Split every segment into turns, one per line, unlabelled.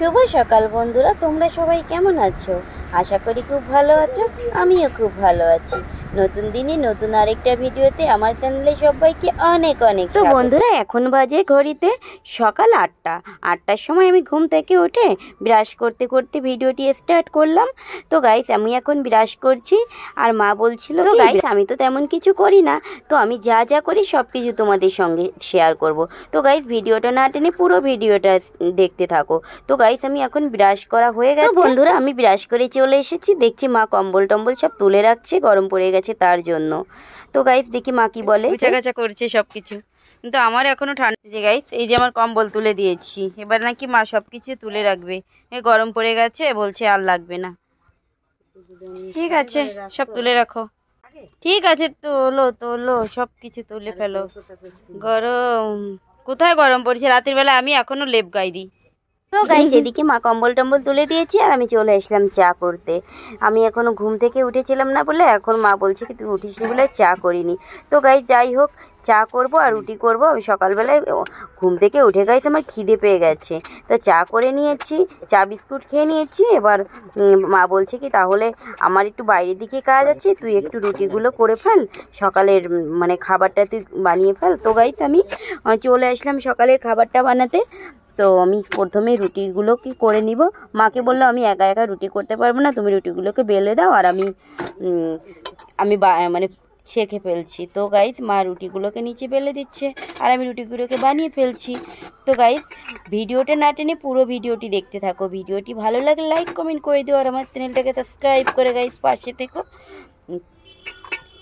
শুভ সকাল বন্ধুরা, তোমরা সবাই কেমন আছো? আশা করি খুব ভালো আছো। আমিও খুব ভালো আছি। নতুন দিনে নতুন আরেকটা ভিডিওতে আমার চ্যানেলে সবাইকে অনেক অনেক তো বন্ধুরা, এখন বাজে ঘড়িতে সকাল 8টার সময় আমি ঘুম থেকে উঠে ব্রাশ করতে করতে ভিডিওটি স্টার্ট করলাম। তো গাইস, আমি এখন ব্রাশ করছি আর মা বলছিল তো গাইস আমি তো তেমন কিছু করি না, তো আমি যা যা করি সব কিছু তোমাদের সঙ্গে শেয়ার করব। তো গাইস, ভিডিওটা না টেনে পুরো ভিডিওটা দেখতে থাকো। তো গাইস, আমি এখন ব্রাশ করা হয়ে গেছে বন্ধুরা, আমি ব্রাশ করে চলে এসেছি। দেখছি মা কম্বল টম্বল সব তুলে রাখছে, গরম পড়ে গেছে তার জন্য। তো গাইস দেখি মা কি বলে, গুছাগাছা করছে সবকিছু, কিন্তু আমার এখনো ঠান্ডা যে গাইস। এই যে আমার কম্বল তুলে দিয়েছি, এবার নাকি মা সবকিছু তুলে রাখবে। গরম পড়ে গেছে, বলছে আর লাগবে না। ঠিক আছে, সব তুলে রাখো। ঠিক আছে, তোলো তোলো সব কিছু তুলে ফেলো। গরম কোথায় গরম পড়ছে রাতের বেলা, আমি এখনো লেপ গায়ে দিই। তো গাইস, এদিকে মা কম্বল টম্বল তুলে দিয়েছি আর আমি চলে আসলাম চা করতে। আমি এখনো ঘুম থেকে উঠেছিলাম না বলে, এখন মা বলছে কি তুই উঠিসনি বলে চা করিনি। তো গাইস যাই হোক, চা করব আর রুটি করব। আমি সকালবেলায় ঘুম থেকে উঠে গাইস আমার খিদে পেয়ে গেছে, তো চা করে নিয়েছি, চা বিস্কুট খেয়ে নিয়েছি। এবার মা বলছে কি তাহলে আমার একটু বাইরের দিকে কাজ আছে, তুই একটু রুটিগুলো করে ফেল, সকালের মানে খাবারটা তুই বানিয়ে ফেল। তো গাইস আমি চলে আসলাম সকালের খাবারটা বানাতে। তো আমি প্রথমে রুটিগুলো কি করে নিব। মাকে বললো আমি একা একা রুটি করতে পারবো না, তুমি রুটিগুলোকে বেলে দাও আর আমি মানে ছেঁকে ফেলছি। তো গাইস মা রুটিগুলোকে নিচে বেলে দিচ্ছে আর আমি রুটিগুলোকে বানিয়ে ফেলছি। তো গাইস, ভিডিওটা না টেনে পুরো ভিডিওটি দেখতে থাকো। ভিডিওটি ভালো লাগলে লাইক কমেন্ট করে দিও আর আমার চ্যানেলটাকে সাবস্ক্রাইব করে গাইস পাশে থেকো।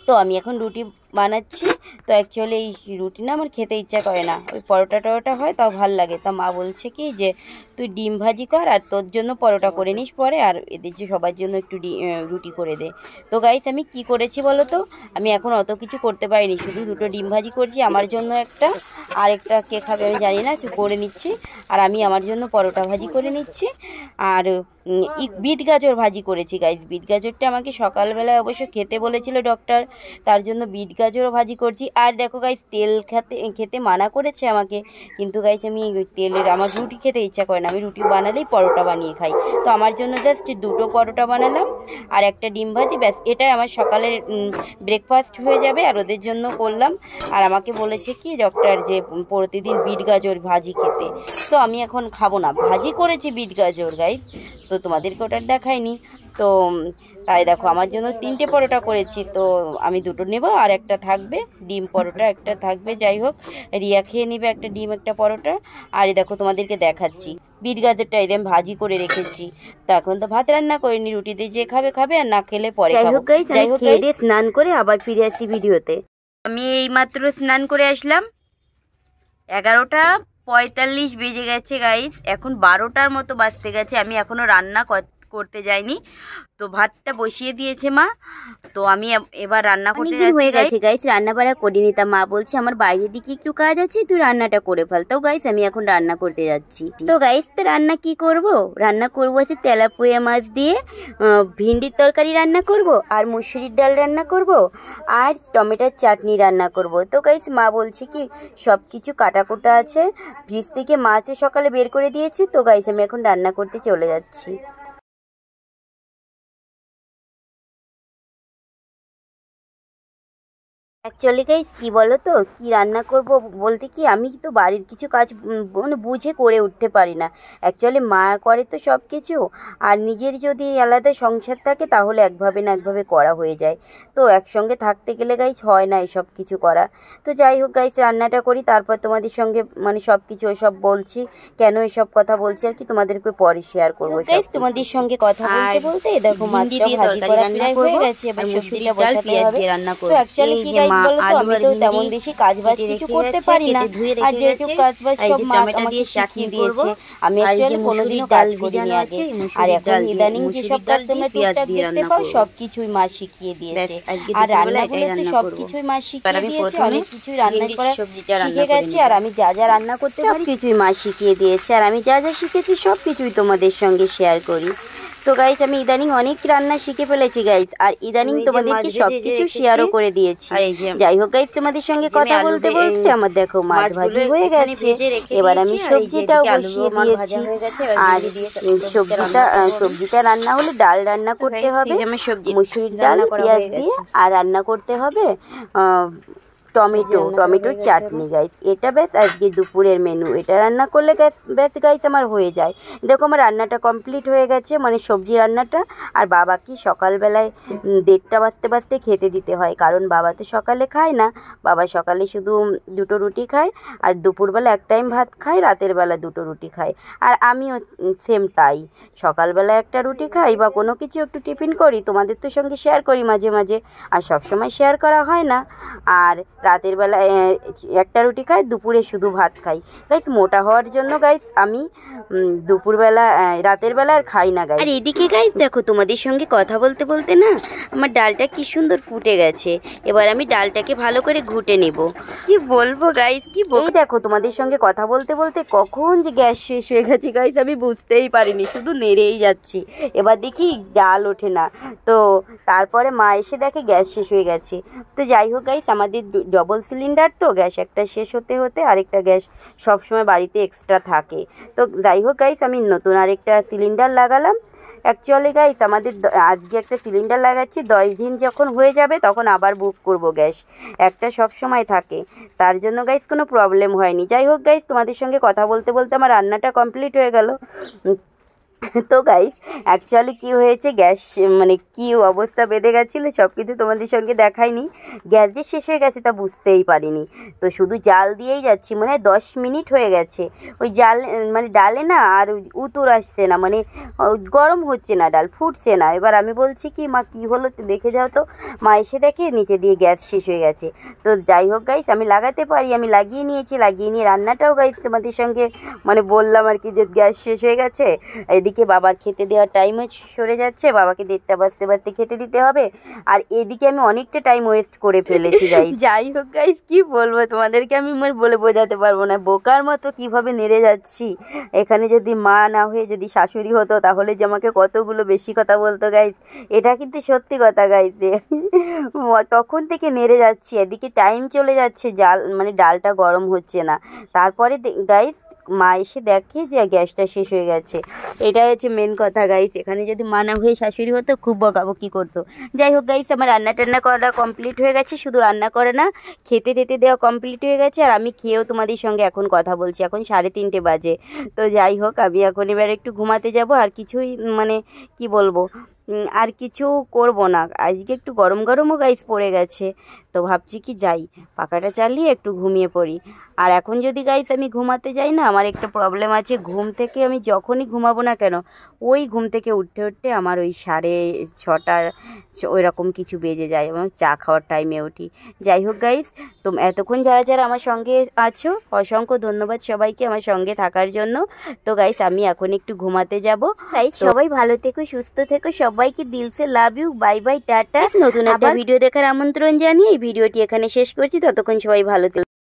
তো আমি এখন রুটি বানাচ্ছি। তো অ্যাকচুয়ালি এই রুটি না আমার খেতে ইচ্ছা করে না, ওই পরোটা টরোটা হয় তাও ভাল লাগে। তা মা বলছে কি যে তুই ডিম ভাজি কর আর তোর জন্য পরোটা করে নিস পরে, আর এদের যে সবার জন্য একটু রুটি করে দে। তো গাইস আমি কি করেছি বলো তো, আমি এখন অত কিছু করতে পারিনি, শুধু দুটো ডিম ভাজি করছি, আমার জন্য একটা আর একটা কে খাবে আমি জানি না, করে নিচ্ছি। আর আমি আমার জন্য পরোটা ভাজি করে নিচ্ছি আর বিট গাজর ভাজি করেছি গাইস। বিট গাজরটা আমাকে সকালবেলায় অবশ্য খেতে বলেছিল ডক্টর, তার জন্য বিট গাজরও ভাজি করছি। আর দেখো গাইস, তেল খেতে মানা করেছে আমাকে, কিন্তু গাইস আমি আমার রুটি খেতে ইচ্ছা করে না, আমি রুটি বানালেই পরোটা বানিয়ে খাই। তো আমার জন্য জাস্ট দুটো পরোটা বানালাম আর একটা ডিম ভাজি, ব্যাস এটাই আমার সকালের ব্রেকফাস্ট হয়ে যাবে। আর ওদের জন্য করলাম। আর আমাকে বলেছে কি ডক্টর যে প্রতিদিন বিট গাজর ভাজি খেতে, তো আমি এখন খাবো না। ভাজি করেছি বিট গাজর গাইস, তো তোমাদেরকে ওটা দেখাইনি। তো তাই দেখো আমার জন্য 3টে পরোটা করেছি, তো আমি দুটো নেব আর একটা থাকবে ডিম পরোটা, একটা থাকবে। যাই হোক, রিয়া খেয়ে নেবে একটা ডিম একটা পরোটা। আর এই দেখো তোমাদেরকে দেখাচ্ছি বিট গাজরটা একদম ভাজি করে রেখেছি। তো এখন তো ভাত রান্না করিনি, রুটিতে যে খাবে খাবে আর না খেলে পরে খাবো। যাই হোক, খেয়ে দিয়ে স্নান করে আবার ফিরে আসছি ভিডিওতে। আমি এইমাত্র স্নান করে আসলাম, 11:45 বেজে গেছে গাইস, এখন 12টার মতো বাজতে গেছে। আমি এখনো রান্না করতে যাইনি, তো ভাতটা বসিয়ে দিয়েছে মা, তো আমি এবার রান্না করতে যাচ্ছি। হয়ে গেছে গাইস, রান্না বাড়া করিনি, তা মা বলছে আমার বাইরের দিকে একটু কাজ আছে, তুই রান্নাটা করে ফেল। তো গাইস আমি এখন রান্না করতে যাচ্ছি। তো গাইস, তো রান্না কি করব, রান্না করবো আছে তেলাপুয়া মাছ দিয়ে ভিন্ডির তরকারি রান্না করব, আর মুসুরির ডাল রান্না করব, আর টমেটোর চাটনি রান্না করব। তো গাইস মা বলছে কি সব কিছু কাটাকুটা আছে, ফ্রিজ থেকে মাছও সকালে বের করে দিয়েছি। তো গাইস আমি এখন রান্না করতে চলে যাচ্ছি। অ্যাকচুয়ালি গাইস কী বলো তো, কী রান্না করব বলতে কি আমি তো বাড়ির কিছু কাজ মানে বুঝে করে উঠতে পারি না। অ্যাকচুয়ালি মা করে তো সব কিছু, আর নিজের যদি আলাদা সংসার থাকে তাহলে একভাবে না একভাবে করা হয়ে যায়। তো একসঙ্গে থাকতে গেলে গাইস হয় না এসব কিছু করা। তো যাই হোক গাইস, রান্নাটা করি, তারপর তোমাদের সঙ্গে মানে সব কিছু ওইসব বলছি, কেন এসব কথা বলছি আর কি তোমাদেরকে পরে শেয়ার করবো গাইস তোমাদের সঙ্গে কথা বলতে বলতে। দেখো মাছটা ভাজি করা প্রায় হয়ে গেছে, এবার মুসুরিটা বসাতে হবে। তো অ্যাকচুয়ালি কি গাইস বলো তো, আমি তো তেমন বেশি কাজবাজ কিছু করতে পারি না, আর যেহেতু কাজবাজ সব মা আমাকে শিখিয়ে দিয়েছে, আমি অ্যাকচুয়ালি কোনোদিনও কাজ করিনি আগে। আর এখন ইদানিং যেসব কাজ তোমরা টুকটাক দেখতে পাও সব কিছুই মা শিখিয়ে দিয়েছে। আর রান্নাগুলো তো সব কিছুই মা শিখিয়ে দিয়েছে, অনেক কিছুই রান্না করা শিখে গেছে। আর আমি যা যা রান্না করতে পারি কিছুই মা শিখিয়ে দিয়েছে, আর আমি যা যা শিখেছি সব কিছুই তোমাদের সঙ্গে শেয়ার করি। তো গাইস আমি ইদানিং অনেক রান্না শিখে ফেলেছি গাইস, আর ইদানিং তোমাদেরকে সবকিছু শেয়ারও করে দিয়েছি। যাই হোক গাইস, তোমাদের সঙ্গে কথা বলতে বলতে আমার দেখো মাছ ভাজি হয়ে গেছে। এবার আমি সবজিটাও বসিয়ে দিয়েছি। আর সবজিটা রান্না হলে ডাল রান্না করতে হবে, মুসুরির ডাল পেঁয়াজ দিয়ে, আর রান্না করতে হবে টমেটোর চাটনি গাইস। এটা বেশ আজকে দুপুরের মেনু। এটা রান্না করলে বেশ গাইস আমার হয়ে যায়। দেখো আমার রান্নাটা কমপ্লিট হয়ে গেছে, মানে সবজি রান্নাটা। আর বাবাকে সকালবেলায় 1:30 বাজতে খেতে দিতে হয়, কারণ বাবা তো সকালে খায় না। বাবা সকালে শুধু 2টো রুটি খায়, আর দুপুরবেলা এক টাইম ভাত খায়, রাতের বেলা 2টো রুটি খায়। আর আমিও সেম তাই, সকালবেলা একটা রুটি খাই বা কোনো কিছু একটু টিফিন করি, তোমাদের তো সঙ্গে শেয়ার করি মাঝে মাঝে, আর সবসময় শেয়ার করা হয় না। আর রাতের বেলায় একটা রুটি খাই, দুপুরে শুধু ভাত খাই গাইস। মোটা হওয়ার জন্য গাইস আমি দুপুরবেলা রাতের বেলা আর খাই না গাইস। আর এদিকে গাইস দেখো, তোমাদের সঙ্গে কথা বলতে বলতে না আমার ডালটা কি সুন্দর ফুটে গেছে। এবার আমি ডালটাকে ভালো করে ঘুটে নেব। কি বলবো গাইস, এই দেখো তোমাদের সঙ্গে কথা বলতে বলতে কখন যে গ্যাস শেষ হয়ে গেছে গাইস আমি বুঝতেই পারিনি, শুধু নেড়েই যাচ্ছি। এবার দেখি ডাল ওঠে না, তো তারপরে মা এসে দেখে গ্যাস শেষ হয়ে গেছে। তো যাই হোক গাইস, আমাদের ডবল সিলিন্ডার, তো গ্যাস একটা শেষ হতে হতে আরেকটা গ্যাস সবসময় বাড়িতে এক্সট্রা থাকে। তো যাই হোক গাইস, আমি নতুন আরেকটা সিলিন্ডার লাগালাম। অ্যাকচুয়ালি গাইস আমাদের আজকে একটা সিলিন্ডার লাগাচ্ছি, 10 দিন যখন হয়ে যাবে তখন আবার বুক করব গ্যাস। একটা সব সময় থাকে, তার জন্য গাইস কোনো প্রবলেম হয়নি। যাই হোক গাইস, তোমাদের সঙ্গে কথা বলতে বলতে আমার রান্নাটা কমপ্লিট হয়ে গেল। তো গাইস অ্যাকচুয়ালি কী হয়েছে, গ্যাস মানে কী অবস্থা বেঁধে গেছিলো সব কিছু তোমাদের সঙ্গে দেখাইনি। গ্যাস যে শেষ হয়ে গেছে তা বুঝতেই পারিনি, তো শুধু জাল দিয়েই যাচ্ছি। মনে হয় 10 মিনিট হয়ে গেছে ওই জাল, মানে ডালে না আর উতুর আসছে না, মানে গরম হচ্ছে না, ডাল ফুটছে না। এবার আমি বলছি কি মা কী হলো দেখে যাও তো। মা এসে দেখে নিচে দিয়ে গ্যাস শেষ হয়ে গেছে। তো যাই হোক গাইস, আমি লাগাতে পারি, আমি লাগিয়ে নিয়ে রান্নাটাও গাইস তোমাদের সঙ্গে মানে বললাম আর কি যে গ্যাস শেষ হয়ে গেছে। এদিকে বাবার খেতে দেওয়ার টাইমও সরে যাচ্ছে, বাবাকে 1:30 বাজতে খেতে দিতে হবে। আর এদিকে আমি অনেকটা টাইম ওয়েস্ট করে ফেলেছি গাইস। যাই হোক গাইস, কি বলবো তোমাদেরকে, আমি বলে বোঝাতে পারবো না, বোকার মতো কিভাবে নেড়ে যাচ্ছি। এখানে যদি মা না হয়ে যদি শাশুড়ি হতো তাহলে যে আমাকে কতগুলো বেশি কথা বলতো গাইস। এটা কিন্তু সত্যি কথা গাইস, তখন থেকে নেড়ে যাচ্ছি, এদিকে টাইম চলে যাচ্ছে, ডালটা গরম হচ্ছে না। তারপরে গাইস মা এসে দেখে যে গ্যাসটা শেষ হয়ে গেছে। এটাই হচ্ছে মেন কথা গাইস। এখানে যদি মা না হয়ে শাশুড়ি হতো খুব বকাবকি করতো। যাই হোক গাইস, আমার রান্না করা কমপ্লিট হয়ে গেছে, শুধু রান্না করে না খেতে দেওয়া কমপ্লিট হয়ে গেছে। আর আমি খেয়েও তোমাদের সঙ্গে এখন কথা বলছি, এখন 3:30 বাজে। তো যাই হোক, আমি এখন এবার একটু ঘুমাতে যাব, আর কিছুই মানে কি বলবো, আর কিছু করব না। আজকে একটু গরমও গাইস পড়ে গেছে, তো ভাবছি কি যাই পাখাটা চালিয়ে একটু ঘুমিয়ে পড়ি। আর এখন যদি গাইস আমি ঘুমাতে যাই না, আমার একটা প্রবলেম আছে, ঘুম থেকে আমি যখনই ঘুমাবো না কেন ওই ঘুম থেকে উঠতে আমার ওই 6:30 ওই রকম কিছু বেজে যায়, এবং চা খাওয়ার টাইমে উঠি। যাই হোক গাইস, তো এতক্ষণ যারা আমার সঙ্গে আছো অসংখ্য ধন্যবাদ সবাইকে আমার সঙ্গে থাকার জন্য। তো গাইস আমি এখন একটু ঘুমাতে যাব। গাইস সবাই ভালো থেকো, সুস্থ থেকো, সবাইকে দিল সে love you, bye bye, tata. নতুন একটা ভিডিও দেখার আমন্ত্রণ জানিয়ে এই ভিডিওটি এখানে শেষ করছি। ততক্ষণ সবাই ভালো থেকো।